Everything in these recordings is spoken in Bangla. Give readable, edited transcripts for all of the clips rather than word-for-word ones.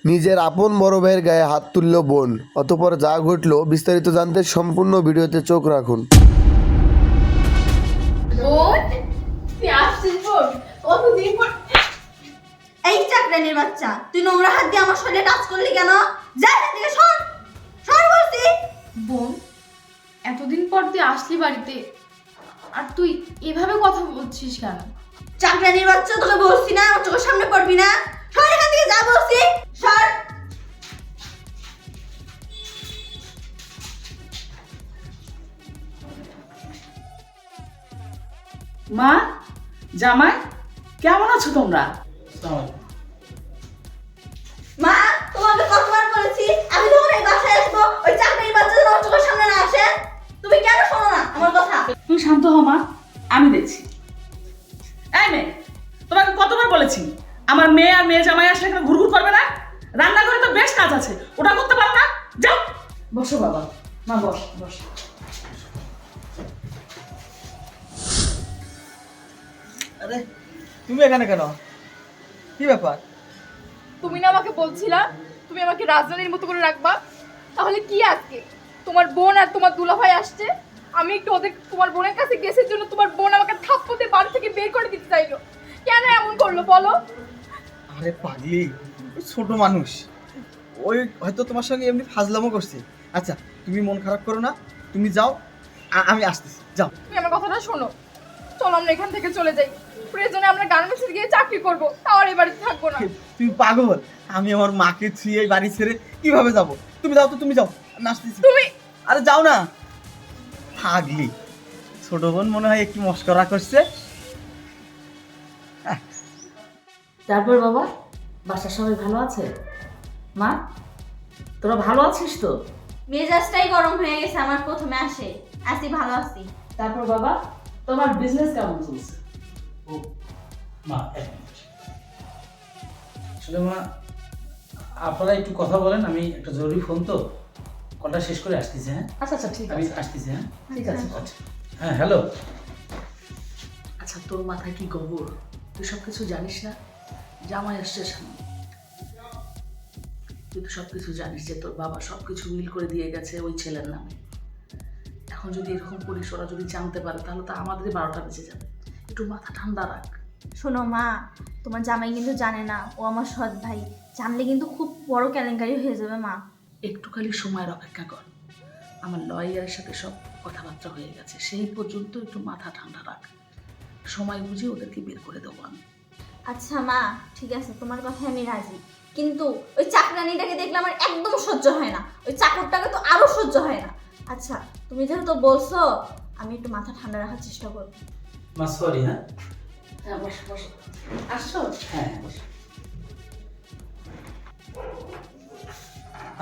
নিজের আপন বড় ভাইয়ের গায়ে হাত তুলল বোন, অতঃপর যা ঘটল বিস্তারিত জানতে সম্পূর্ণ ভিডিওতে চোখ রাখুন। বোন, তুই আসছিস বোন? কতদিন পর। এই চাকরানির বাচ্চা, তুই নোংরা হাত দিয়ে আমার শরীরে টাচ করলি কেন? যা এখান থেকে, সর সর বলছি। বোন, এতদিন পর তুই আসলি বাড়িতে, আর তুই এভাবে কথা বলছিস কেন? চাকরানির বাচ্চা, তোকে বলছি না আমার চোখের সামনে পড়বি না। সর এখান থেকে, যা বলছি সর। মা, জামাই, কেমন আছো তোমরা? মা, তোমাকে কতবার বলেছি আমি যখন এই বাসায় আসবো ওই চাকরানির বাচ্চা যেন আমার চোখের সামনে না আসে। তুমি কেন শোনো না আমার কথা? তুমি শান্ত হও মা, আমি দেখছি। এই মেয়ে, তোমাকে কতবার বলেছি আমার মেয়ে আর মেয়ে জামাই আসলে এখানে ঘুরঘুর করবে না? রান্নাঘরে তো বেশ কাজ আছে, ওটা করতে পারো না? যাও, বসো বাবা। মা বস বস। আরে তুমি এখানে কেন? কি ব্যাপার? তুমি না আমাকে বলছিলা তুমি আমাকে রাজরানীর মতো করে রাখবা, তাহলে কি আজকে তোমার বোন আর তোমার দুলাভাই আসছে, আমি একটু ওদের তোমার বোনের কাছে গেছে জন্য তোমার বোন আমাকে থাপ্পড়ে বাড়ি থেকে বের করে দিতে চাইলো। কেন এমন করলো বলো? আরে পাগলি, ওই ছোট মানুষ, ওই হয়তো তোমার সঙ্গে এমনি ফাজলামো করছে। আচ্ছা তুমি মন খারাপ করো না, তুমি যাও, আমি আসতেছি, যাও। তুমি আমার কথাটা শোনো, চলো আমরা এখান থেকে চলে যাই। প্রয়োজনে আমরা গার্মেন্টসে গিয়ে চাকরি করবো, তাও আর এই বাড়িতে থাকবো না। তুমি পাগল? আমি আমার মাকে ছুঁয়ে এই বাড়ি ছেড়ে কিভাবে যাব? তুমি যাও তো, তুমি যাও, আমি আসতেছি। তুমি আরে যাও না। পাগলি, ছোট বোন মনে হয় একটু মস্করা করছে। তারপর বাবা, বাসার সবাই ভালো আছে? মা, তোরা ভালো আছিস তো? মেজাজটাই গরম হয়ে গেছে আমার প্রথমে আসে। আছি, ভালো আছি। তারপর বাবা, তোমার বিজনেস কেমন চলছে? ও মা, এক মিনিট। আসলে মা, আপনারা একটু কথা বলেন, আমি একটা জরুরি ফোন তো, কলটা শেষ করে আসতেছি। হ্যাঁ আচ্ছা আচ্ছা, ঠিক আমি আছে। আসতেছি। হ্যাঁ ঠিক আছে। আচ্ছা, হ্যাঁ হ্যালো। আচ্ছা, তোর মাথায় কি গোবর? তুই সব কিছু জানিস না? জামাই আসছে সামনে, তুই তো সব কিছু জানিস যে তোর বাবা সব কিছু উইল করে দিয়ে গেছে ওই ছেলের নামে। এখন যদি এরকম করিস, ওরা যদি জানতে পারে তাহলে তো আমাদের 12টা বেজে যাবে। একটু মাথা ঠান্ডা রাখ। শোনো মা, তোমার জামাই কিন্তু জানে না ও আমার সৎ ভাই। জানলে কিন্তু খুব বড় কেলেঙ্কারি হয়ে যাবে মা। একটু খালি সময়ের অপেক্ষা কর। আমার লয়ারের সাথে সব কথাবার্তা হয়ে গেছে, সেই পর্যন্ত একটু মাথা ঠান্ডা রাখ। সময় বুঝে ওদেরকে বের করে দেবো আমি। আচ্ছা মা, ঠিক আছে, তোমার কথায় আমি রাজি। কিন্তু ওই চাকরানিটাকে দেখলে আমার একদম সহ্য হয় না। ওই চাকরটাকে তো আরো সহ্য হয় না। আচ্ছা, তুমি যেহেতু বলছো, আমি একটু মাথা ঠান্ডা রাখার চেষ্টা করবো। মা সরি। হ্যাঁ হ্যাঁ, বসো বসো। আসছো? হ্যাঁ বসো।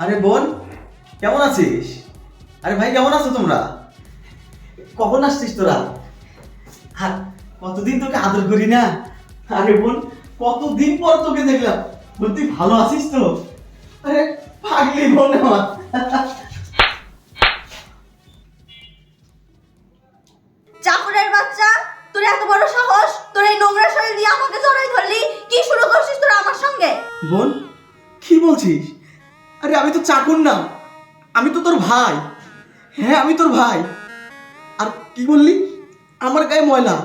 আরে বোন, কেমন আছিস? আরে ভাই, কেমন আছো তোমরা? কখন আসছিস তোরা? আর কতদিন তোকে আদর করি না। আরে বোন, কতদিন পর তোকে দেখলাম। বোন, তুই ভালো আছিস তো? আরে পাগলি বোন আমার। চাকরের বাচ্চা, তোর এত বড় সাহস! তোর এই নোংরা শরীর দিয়ে আমাকে জড়াই ধরলি! কি শুরু করছিস তোরা আমার সঙ্গে? বোন, কি বলছিস? আরে আমি তো চাকর না, আমি তো তোর ভাই। হ্যাঁ, আমি তোর ভাই। আর কি বললি আমার গায়ে ময়লা?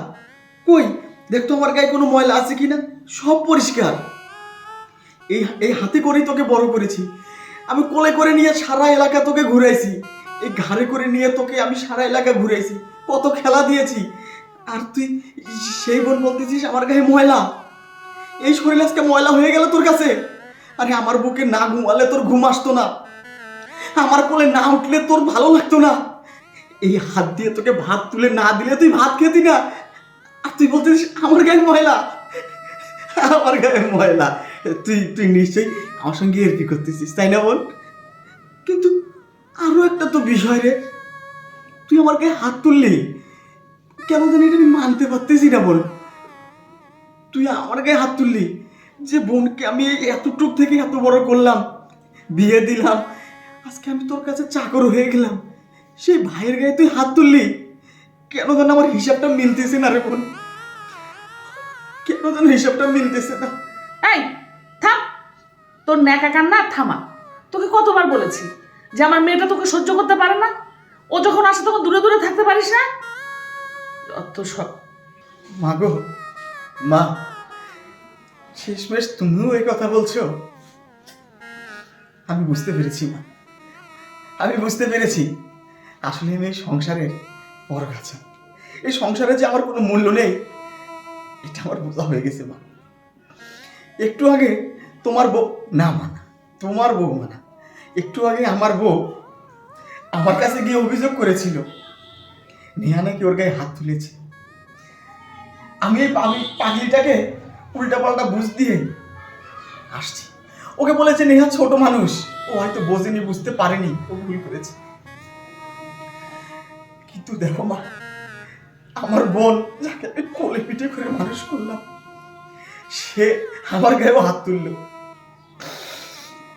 কই দেখ তো আমার গায়ে কোনো ময়লা আছে কিনা। সব পরিষ্কার। এই এই হাতে করেই তোকে বড় করেছি। আমি কোলে করে নিয়ে সারা এলাকা তোকে ঘুরাইছি। এই ঘাড়ে করে নিয়ে তোকে আমি সারা এলাকা ঘুরাইছি, কত খেলা দিয়েছি। আর তুই সেই বোন বলতেছিস আমার গায়ে ময়লা? এই শরীর আজকে ময়লা হয়ে গেল তোর কাছে? আরে আমার বুকে না ঘুমালে তোর ঘুম আসতো না, আমার কোলে না উঠলে তোর ভালো লাগতো না। এই হাত দিয়ে তোকে ভাত তুলে না দিলে তুই ভাত খেতি না। আর তুই বলতেছিস আমার গায়ে ময়লা? আমার গায়ে ময়লা? তুই তুই নিশ্চয়ই আমার সঙ্গে এরকি করতেছিস, তাই না বোন? কিন্তু আরো একটা তো বিষয় রে, তুই আমার গায়ে হাত তুললি কেন জানি এটা আমি মানতে পারতেছি না বোন। তুই আমার গায়ে হাত তুললি, যে বোনকে আমি এতটুক থেকে এত বড় করলাম, বিয়ে দিলাম, আজকে আমি তোর কাছে চাকর হয়ে গেলাম, সেই ভাইয়ের গায়ে তুই হাত তুললি। কেন যেন আমার হিসাবটা মিলতেছে না রে বোন, কেন যেন হিসাবটা মিলতেছে না। এই থাম, তোর ন্যাকা কান্না থামা। তোকে কতবার বলেছি যে আমার মেয়েটা তোকে সহ্য করতে পারে না, ও যখন আসে তখন দূরে দূরে থাকতে পারিস না। যত সব। মা গো, মা, শেষমেশ তুমিও এই কথা বলছো? আমি বুঝতে পেরেছি মা, আমি বুঝতে পেরেছি। আসলে আমি এই সংসারের বড় কাছে, এই সংসারে যে আমার কোনো মূল্য নেই এটা আমার বোঝা হয়ে গেছে মা। একটু আগে তোমার বউ, না মা না, তোমার বউ মানা, একটু আগে আমার বউ আমার কাছে গিয়ে অভিযোগ করেছিল নেহা নাকি ওর গায়ে হাত তুলেছে। আমি এই পাগলিটাকে উল্টাপাল্টা বুঝ দিয়ে আসছি। ওকে বলেছে নেহা ছোট মানুষ, ও হয়তো বোঝেনি, বুঝতে পারেনি, ও ভুল করেছে। কিন্তু দেখো মা, আমার বোন যাকে আমি কোলে পিঠে করে মানুষ করলাম, সে আমার গায়েও হাত তুললো।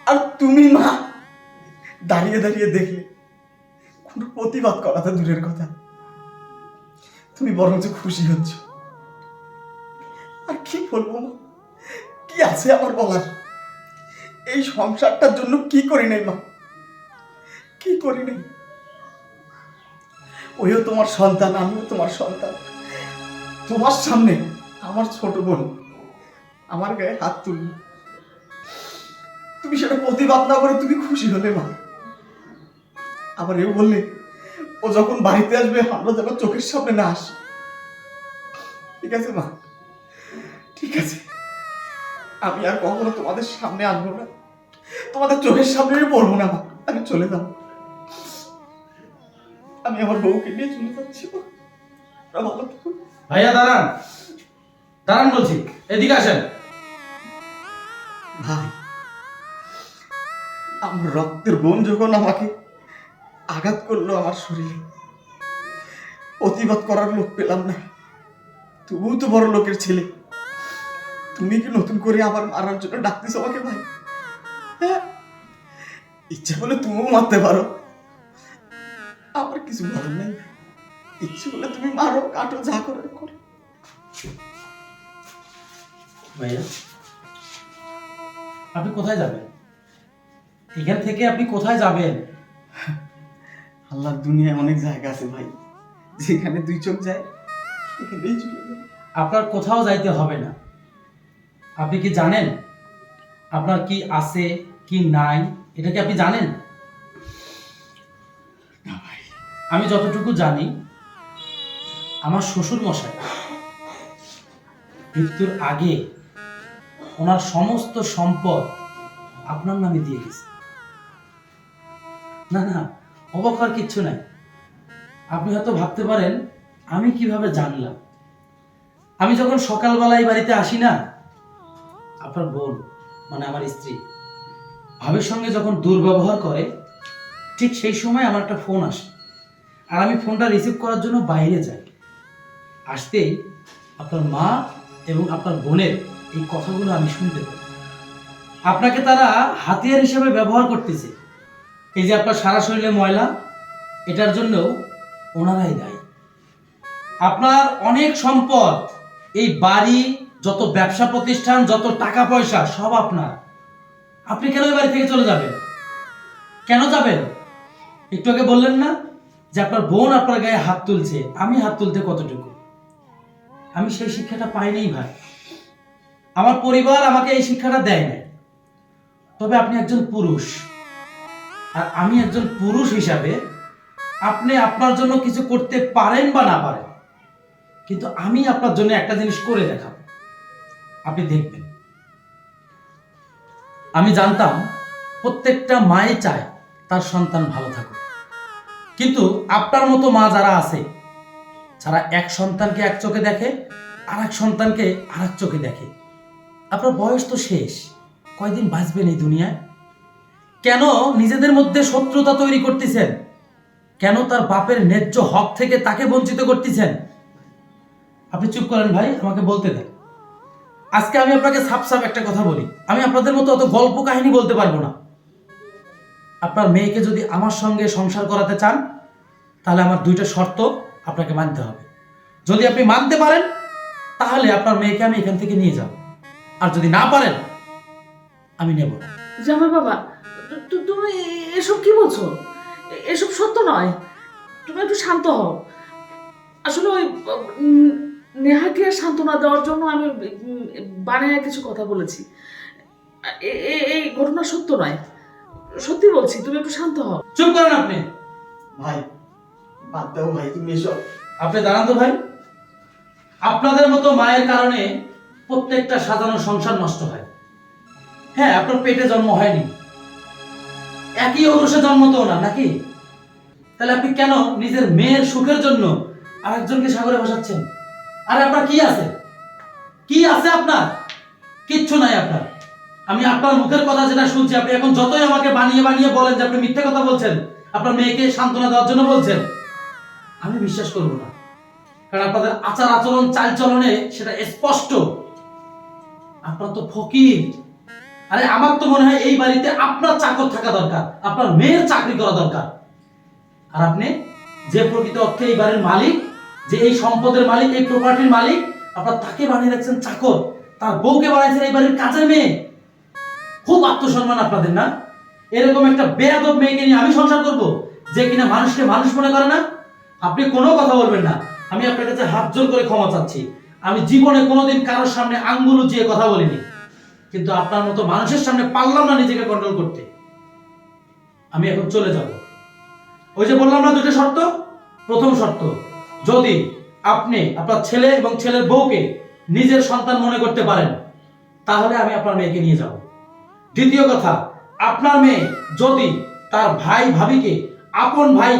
আর তুমি মা দাঁড়িয়ে দাঁড়িয়ে দেখলে, কোনো প্রতিবাদ করা তো দূরের কথা, তুমি বরঞ্চ খুশি হচ্ছ। আর কি বলবো মা, কি আছে আমার বলার? এই সংসারটার জন্য কি করি নাই মা, কি করি নাই? ওইও তোমার সন্তান, আমিও তোমার সন্তান। তোমার সামনে আমার ছোট বোন আমার গায়ে হাত তুলল, তুমি সেটা প্রতিবাদ না করে তুমি খুশি হলে মা। আবার এও বললে ও যখন বাড়িতে আসবে আমরা যেন চোখের সামনে না আসি। ঠিক আছে মা, ঠিক আছে, আমি আর কখনো তোমাদের সামনে আসবো না, তোমাদের চোখের সামনে পড়বো না মা। আমি চলে যাব, আমি আমার বউকে নিয়ে চলে যাচ্ছি মা। ভালো থাকো। ভাইয়া দাঁড়ান, দাঁড়ান বলছি, এদিকে আসেন। ভাই, আমার রক্তের বোন যখন আমাকে আঘাত করলো আমার শরীরে, প্রতিবাদ করার লোক পেলাম না। তবুও তো বড় লোকের ছেলে, তুমি কি নতুন করে আবার মারার জন্য ডাকতেছ আমাকে ভাই? হ্যাঁ, ইচ্ছা হলে তুমিও মারতে পারো, আমার কিছু বলার নাই। ইচ্ছে হলে তুমি মারো, কাটো, যা করো করো। ভাইয়া আপনি কোথায় যাবেন? এখান থেকে আপনি কোথায় যাবেন? আল্লাহর দুনিয়ায় অনেক জায়গা আছে ভাই, যেখানে দুই চোখ যায় সেখানেই চলে যাবে। আপনার কোথাও যাইতে হবে না। আপনি কি জানেন আপনার কি আছে কি নাই, এটা কি আপনি জানেন? না ভাই, আমি যতটুকু জানি, আমার শ্বশুর মশাই মৃত্যুর আগে ওনার সমস্ত সম্পদ আপনার নামে দিয়ে গেছে। না না, অবাক হওয়ার কিচ্ছু নাই। আপনি হয়তো ভাবতে পারেন আমি কিভাবে জানলাম। আমি যখন সকালবেলায় বাড়িতে আসি না, আপনার বোন মানে আমার স্ত্রী ভাবির সঙ্গে যখন দুর্ব্যবহার করে, ঠিক সেই সময় আমার একটা ফোন আসে, আর আমি ফোনটা রিসিভ করার জন্য বাইরে যাই। আসতেই আপনার মা এবং আপনার বোনের এই কথাগুলো আমি শুনতে পাই। আপনাকে তারা হাতিয়ার হিসেবে ব্যবহার করতেছে। এই যে আপনার সারা শরীরে ময়লা, এটার জন্যও ওনারাই দায়ী। আপনার অনেক সম্পদ, এই বাড়ি, যত ব্যবসা প্রতিষ্ঠান, যত টাকা পয়সা সব আপনার। আপনি কেন এই বাড়ি থেকে চলে যাবেন? কেন যাবেন? একটু আগে বললেন না যে আপনার বোন আপনার গায়ে হাত তুলছে, আমি হাত তুলতে কতটুকু? আমি সেই শিক্ষাটা পাইনি ভাই। আমার পরিবার আমাকে এই শিক্ষাটা দেয় না। তবে আপনি একজন পুরুষ, আর আমি একজন পুরুষ হিসাবে আপনি আপনার জন্য কিছু করতে পারেন বা না পারেন, কিন্তু আমি আপনার জন্য একটা জিনিস করে দেখাবো, আপনি দেখবেন। আমি জানতাম প্রত্যেকটা মাই চায় তার সন্তান ভালো থাকুক, কিন্তু আপনার মতো মা যারা আছে, যারা এক সন্তানকে এক চোখে দেখে, আর এক সন্তানকে আর এক চোখে দেখে। আপনার বয়স তো শেষ, কয়দিন বাঁচবেন এই দুনিয়ায়? কেন নিজেদের মধ্যে শত্রুতা তৈরি করতেছেন? কেন তার বাপের ন্যায্য হক থেকে তাকে বঞ্চিত করতেছেন? আপনি চুপ করেন ভাই, আমাকে বলতে দেন। আজকে আমি আপনাকে সাপ সাপ একটা কথা বলি, আমি আপনাদের মতো অত গল্প কাহিনী বলতে পারবো না। আপনার মেয়েকে যদি আমার সঙ্গে সংসার করাতে চান, তাহলে আমার দুইটা শর্ত আপনাকে মানতে হবে। যদি আপনি মানতে পারেন, তাহলে আপনার মেয়েকে আমি এখান থেকে নিয়ে যাব। আর যদি না পারেন, আমি নেব না। জামাই বাবা, তুমি এসব কি বলছো? এসব সত্য নয়। তুমি একটু শান্ত হও। আসলে ওই নেহাকে সান্ত্বনা দেওয়ার জন্য আমি বানায় কিছু কথা বলেছি। এই ঘটনা সত্য নয়, সত্যি বলছি। তুমি একটু শান্ত হও। চুপ করেন আপনি। ভাই বাদ দাও ভাই, তুমি এসব। আপনি দাঁড়ান তো ভাই। আপনাদের মতো মায়ের কারণে প্রত্যেকটা সাজানো সংসার নষ্ট হয়। হ্যাঁ, আপনার পেটে জন্ম হয়নি, একই ঔরসে জন্ম তো না নাকি? তাহলে আপনি কেন নিজের মেয়ের সুখের জন্য আরেকজনকে সাগরে ভাসাচ্ছেন? আরে আপনার কি আছে? কি আছে আপনার? কিচ্ছু নাই আপনার। আমি আপনার মুখের কথা যেটা শুনছি, আপনি এখন যতই আমাকে বানিয়ে বানিয়ে বলেন যে আপনি মিথ্যে কথা বলছেন, আপনার মেয়েকে সান্ত্বনা দেওয়ার জন্য বলছেন, আমি বিশ্বাস করব না। কারণ আপনাদের আচার আচরণ চালচলনে সেটা স্পষ্ট। আপনার তো ফকির। আরে আমার তো মনে হয় এই বাড়িতে আপনার চাকর থাকা দরকার, আপনার মেয়ের চাকরি করা দরকার। আর আপনি যে প্রকৃত অর্থে এই বাড়ির মালিক, যে এই সম্পদের মালিক, এই প্রপার্টির মালিক, আপনার তাকে বানিয়ে রাখছেন চাকর, তার বউকে বানাইছেন এই বাড়ির কাজের মেয়ে। খুব আত্মসম্মান আপনাদের না? এরকম একটা বেয়াদব মেয়েকে নিয়ে আমি সংসার করব, যে কিনা মানুষকে মানুষ মনে করে না? আপনি কোনো কথা বলবেন না। আমি আপনার কাছে হাত জোর করে ক্ষমা চাচ্ছি। আমি জীবনে কোনোদিন কারোর সামনে আঙ্গুল উঁচিয়ে কথা বলিনি, কিন্তু আপনার মতো মানুষের সামনে পারলাম না নিজেকে কন্ট্রোল করতে। আমি এখন চলে যাব। ওই যে বললাম না দুটো শর্ত। প্রথম শর্ত, যদি আপনি আপনার ছেলে এবং ছেলের বউকে নিজের সন্তান মনে করতে পারেন, তাহলে আমি আপনার মেয়েকে নিয়ে যাব। দ্বিতীয় কথা, আপনার মেয়ে যদি তার ভাই ভাবিকে আপন ভাই,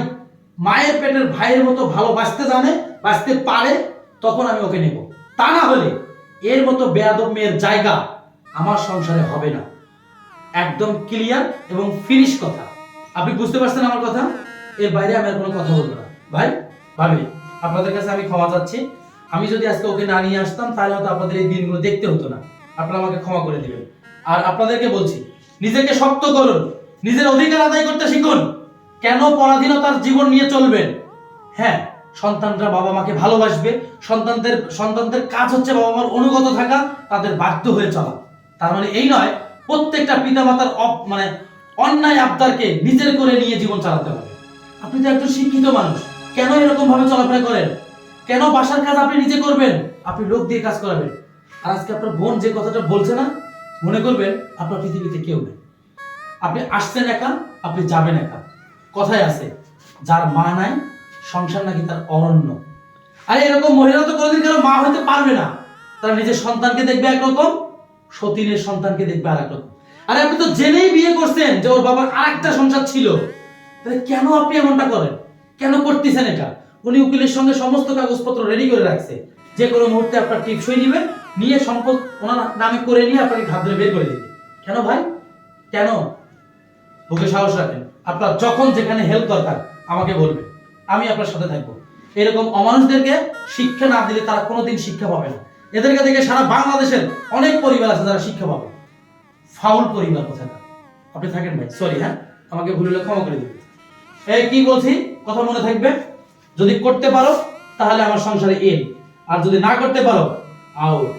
মায়ের পেটের ভাইয়ের মতো ভালোবাসতে জানে, বাঁচতে পারে, তখন আমি ওকে নেব। তা না হলে এর মতো বেয়াদব মেয়ের জায়গা আমার সংসারে হবে না। একদম ক্লিয়ার এবং ফিনিশ কথা। আপনি বুঝতে পারছেন আমার কথা? এর বাইরে আমি আর কোনো কথা বলবো না। ভাই ভাবি, আপনাদের কাছে আমি ক্ষমা চাচ্ছি। আমি যদি আজকে ওকে না নিয়ে আসতাম, তাহলে হয়তো আপনাদের এই দিনগুলো দেখতে হতো না। আপনারা আমাকে ক্ষমা করে দিবেন। আর আপনাদেরকে বলছি, নিজেকে শক্ত করুন, নিজের অধিকার আদায় করতে শিখুন। কেন পরাধীনতার জীবন নিয়ে চলবেন? হ্যাঁ, সন্তানরা বাবা মাকে ভালোবাসবে। সন্তানদের কাজ হচ্ছে বাবা মার অনুগত থাকা, তাদের বাধ্য হয়ে চলা। তার মানে এই নয় প্রত্যেকটা পিতামাতার অন্যায় আবদারকে নিজের করে নিয়ে জীবন চালাতে হবে। আপনি তো একজন শিক্ষিত মানুষ, কেন এরকম ভাবে চলাফেরা করেন? কেন বাসার কাজ আপনি নিজে করবেন? আপনি লোক দিয়ে কাজ করাবেন। আর আজকে আপনার বোন যে কথাটা বলছে না, মনে করবেন আপনার পৃথিবীতে কেউ নেই। আপনি আসছেন একা, আপনি যাবেন একা। কথায় আছে, যার মা নাই সংসার নাকি তার অরণ্য। আরে এরকম মহিলা তো কোনোদিন কেন মা হইতে পারবে না। তারা নিজের সন্তানকে দেখবে একরকম, সতীনের সন্তানকে দেখবে আর একরকম। আরে আপনি তো জেনেই বিয়ে করছেন যে ওর বাবার আরেকটা সংসার ছিল, তাহলে কেন আপনি এমনটা করেন? কেন করতেছেন এটা? উনি উকিলের সঙ্গে সমস্ত কাগজপত্র রেডি করে রাখছে, যে কোনো মুহূর্তে আপনার টিপসই নিবেন, নিয়ে সম্পদ ওনার নামে করে নিয়ে আপনাকে ঘাত ধরে বের করে দিবে। কেন ভাই, কেন? বুকে সাহস রাখেন। আপনার যখন যেখানে হেল্প দরকার আমাকে বলবেন, আমি আপনার সাথে থাকবো। এরকম অমানুষদেরকে শিক্ষা না দিলে তারা কোনোদিন শিক্ষা পাবে না। এদেরকে দেখে সারা বাংলাদেশের অনেক পরিবার আছে যারা শিক্ষা পাবে। ফাউল পরিবার কোথায়? আপনি থাকেন ভাই, সরি। হ্যাঁ, আমাকে ভুল হলে ক্ষমা করে দিবেন। এই কি বলছি কথা মনে থাকবে। যদি করতে পারো তাহলে আমার সংসারে এন, আর যদি না করতে পারো আউট।